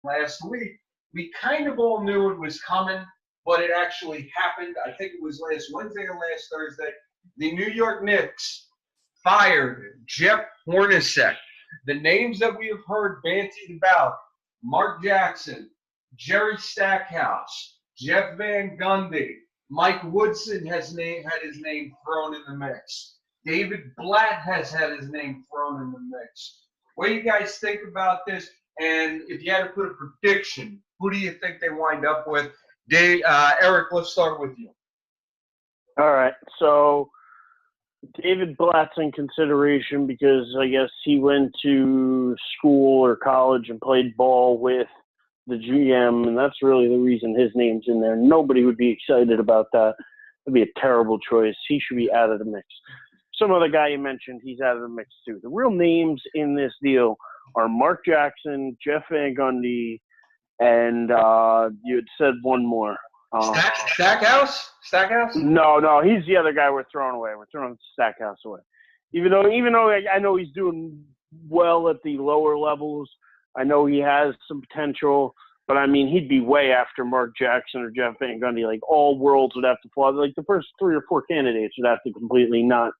last week. We kind of all knew it was coming, but it actually happened. I think it was last Wednesday or last Thursday. The New York Knicks fired Jeff Hornacek. The names that we have heard bantied about, Mark Jackson, Jerry Stackhouse, Jeff Van Gundy, Mike Woodson has had his name thrown in the mix. David Blatt has had his name thrown in the mix. What do you guys think about this? And if you had to put a prediction, who do you think they wind up with? Eric, let's start with you. All right. So David Blatt's in consideration because I guess he went to school or college and played ball with the GM, and that's really the reason his name's in there. Nobody would be excited about that. It'd be a terrible choice. He should be out of the mix. Some other guy you mentioned, he's out of the mix too. The real names in this deal are Mark Jackson, Jeff Van Gundy, and you had said one more. Stackhouse? No, he's the other guy we're throwing away. We're throwing Stackhouse away. Even though I know he's doing well at the lower levels, I know he has some potential, but I mean, he'd be way after Mark Jackson or Jeff Van Gundy. Like, all worlds would have to fall. Like, the first 3 or 4 candidates would have to completely not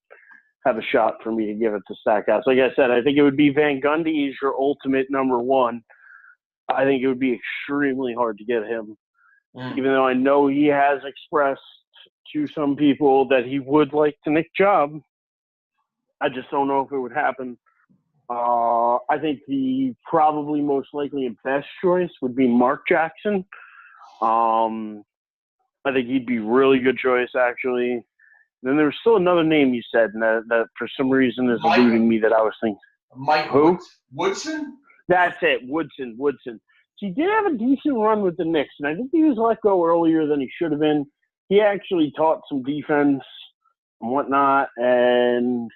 have a shot for me to give it to Stackhouse. Like I said, I think it would be Van Gundy. He's your ultimate number one. I think it would be extremely hard to get him, even though I know he has expressed to some people that he would like the Knicks job. I just don't know if it would happen. I think the probably most likely and best choice would be Mark Jackson. I think he'd be a really good choice, actually. Then there was still another name you said, and that for some reason is eluding me that I was thinking. Mike Who? Woodson? That's it, Woodson. He did have a decent run with the Knicks, and I think he was let go earlier than he should have been. He actually taught some defense and whatnot, and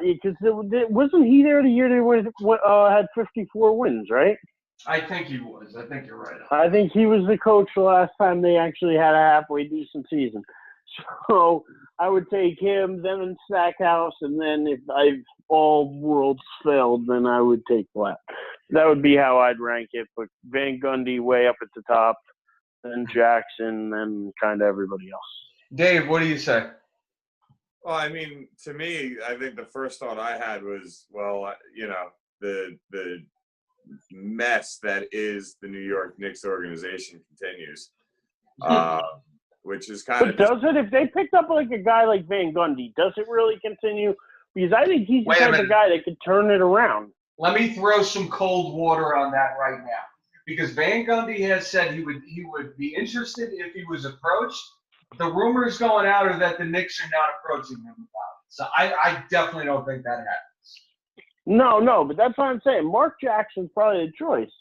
because wasn't he there the year they had 54 wins, right? I think he was. I think you're right. I think he was the coach the last time they actually had a halfway decent season. So I would take him, then Stackhouse, and then if all worlds failed, then I would take Blatt. That would be how I'd rank it. But Van Gundy way up at the top, then Jackson, then kind of everybody else. Dave, what do you say? Well, I mean, to me, I think the first thought I had was, well, the mess that is the New York Knicks organization continues, which is kind of. But does it? If they picked up like a guy like Van Gundy, does it really continue? Because I think he's the type of guy that could turn it around. Let me throw some cold water on that right now, because Van Gundy has said he would be interested if he was approached. The rumors going out are that the Knicks are not approaching him about it. So I definitely don't think that happens. No, but that's what I'm saying. Mark Jackson's probably the choice.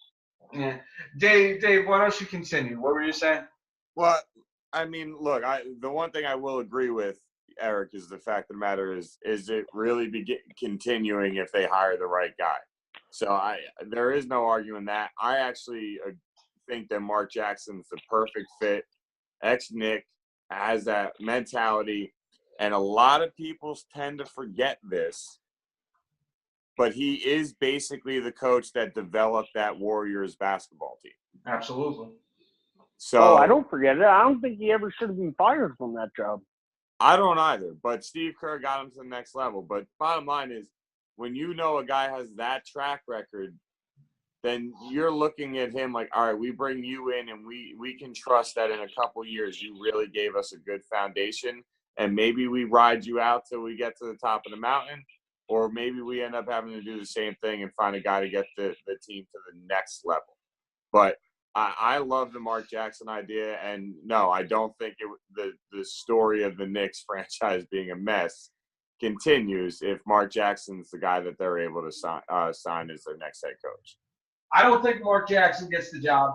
Yeah. Dave, why don't you continue? What were you saying? Well, I mean, look, the one thing I will agree with, Eric, is the fact of the matter is it really continuing if they hire the right guy? So there is no arguing that. I actually think that Mark Jackson's the perfect fit. Ex-Knick, has that mentality, and a lot of people tend to forget this, but he is basically the coach that developed that Warriors basketball team. Absolutely. So I don't forget it. I don't think he ever should have been fired from that job. I don't either, but Steve Kerr got him to the next level. But bottom line is, when you know a guy has that track record, then you're looking at him like, all right, we bring you in and we can trust that in a couple years you really gave us a good foundation, and maybe we ride you out till we get to the top of the mountain, or maybe we end up having to do the same thing and find a guy to get the team to the next level. But I love the Mark Jackson idea, and no, I don't think the story of the Knicks franchise being a mess continues if Mark Jackson's the guy that they're able to sign as their next head coach. I don't think Mark Jackson gets the job.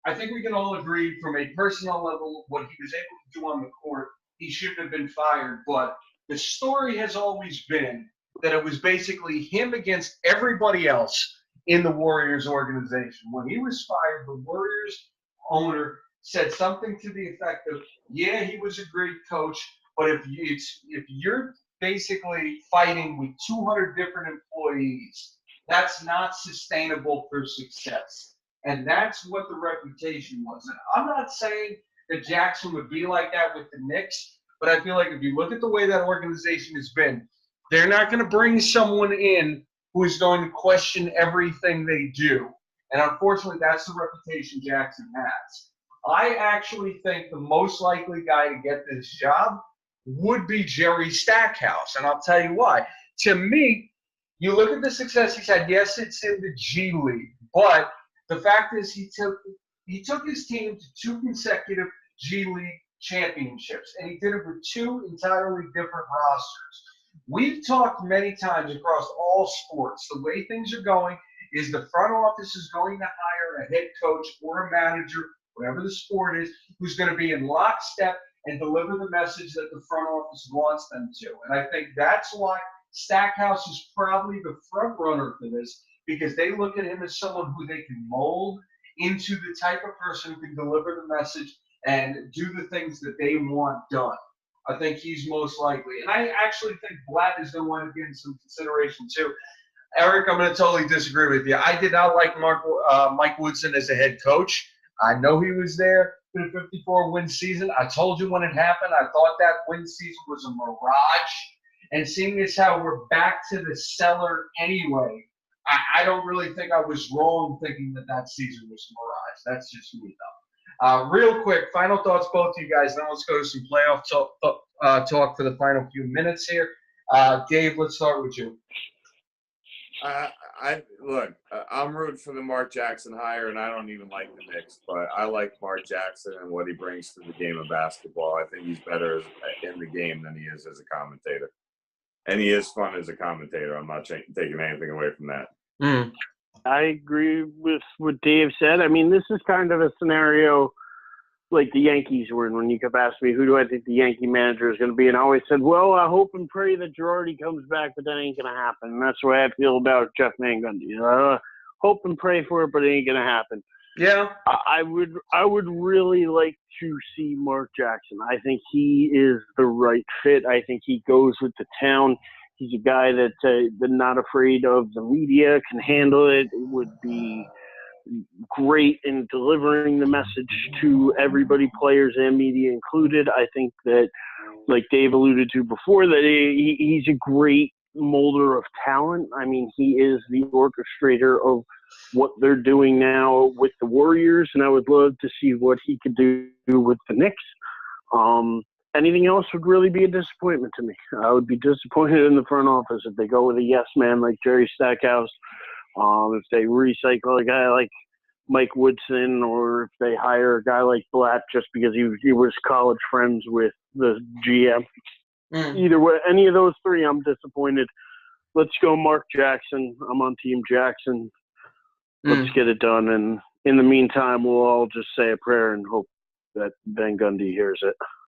I think we can all agree from a personal level what he was able to do on the court, he shouldn't have been fired. But the story has always been that it was basically him against everybody else in the Warriors organization. When he was fired, the Warriors owner said something to the effect of, yeah, he was a great coach, but if you're basically fighting with 200 different employees, That's not sustainable for success. And that's what the reputation was. And I'm not saying that Jackson would be like that with the Knicks, but I feel like if you look at the way that organization has been, they're not going to bring someone in who is going to question everything they do. And unfortunately, that's the reputation Jackson has. I actually think the most likely guy to get this job would be Jerry Stackhouse. And I'll tell you why. To me, you look at the success he's had. Yes, it's in the G League, but the fact is he took his team to 2 consecutive G League championships, and he did it with 2 entirely different rosters. We've talked many times across all sports. The way things are going is the front office is going to hire a head coach or a manager, whatever the sport is, who's going to be in lockstep and deliver the message that the front office wants them to. And I think that's why Stackhouse is probably the front runner for this, because they look at him as someone who they can mold into the type of person who can deliver the message and do the things that they want done. I think he's most likely. And I actually think Blatt is going to want to get in some consideration too. Eric, I'm going to totally disagree with you. I did not like Mike Woodson as a head coach. I know he was there for the 54-win season. I told you when it happened, I thought that win season was a mirage. And seeing as how we're back to the cellar anyway, I don't really think I was wrong thinking that season was a mirage. That's just me, though. Real quick, final thoughts, both of you guys. Then let's go to some playoff talk for the final few minutes here. Dave, let's start with you. I'm rooting for the Mark Jackson hire, and I don't even like the Knicks, but I like Mark Jackson and what he brings to the game of basketball. I think he's better in the game than he is as a commentator. And he is fun as a commentator. I'm not taking anything away from that. Mm. I agree with what Dave said. I mean, this is kind of a scenario like the Yankees were in when you kept asking me, who do I think the Yankee manager is going to be? And I always said, well, I hope and pray that Girardi comes back, but that ain't going to happen. And that's the way I feel about Jeff Van Gundy. Hope and pray for it, but it ain't going to happen. Yeah. I would really like to see Mark Jackson. I think he is the right fit. I think he goes with the town. He's a guy that's not afraid of the media, can handle it. It would be great in delivering the message to everybody, players and media included. I think that, like Dave alluded to before, that he's a great molder of talent. I mean, he is the orchestrator of what they're doing now with the Warriors, and I would love to see what he could do with the Knicks. Anything else would really be a disappointment to me. I would be disappointed in the front office if they go with a yes man like Jerry Stackhouse, if they recycle a guy like Mike Woodson, or if they hire a guy like Blatt just because he was college friends with the GM. Either way, any of those three, I'm disappointed. Let's go Mark Jackson. I'm on Team Jackson. Let's get it done. And in the meantime, we'll all just say a prayer and hope that Van Gundy hears it.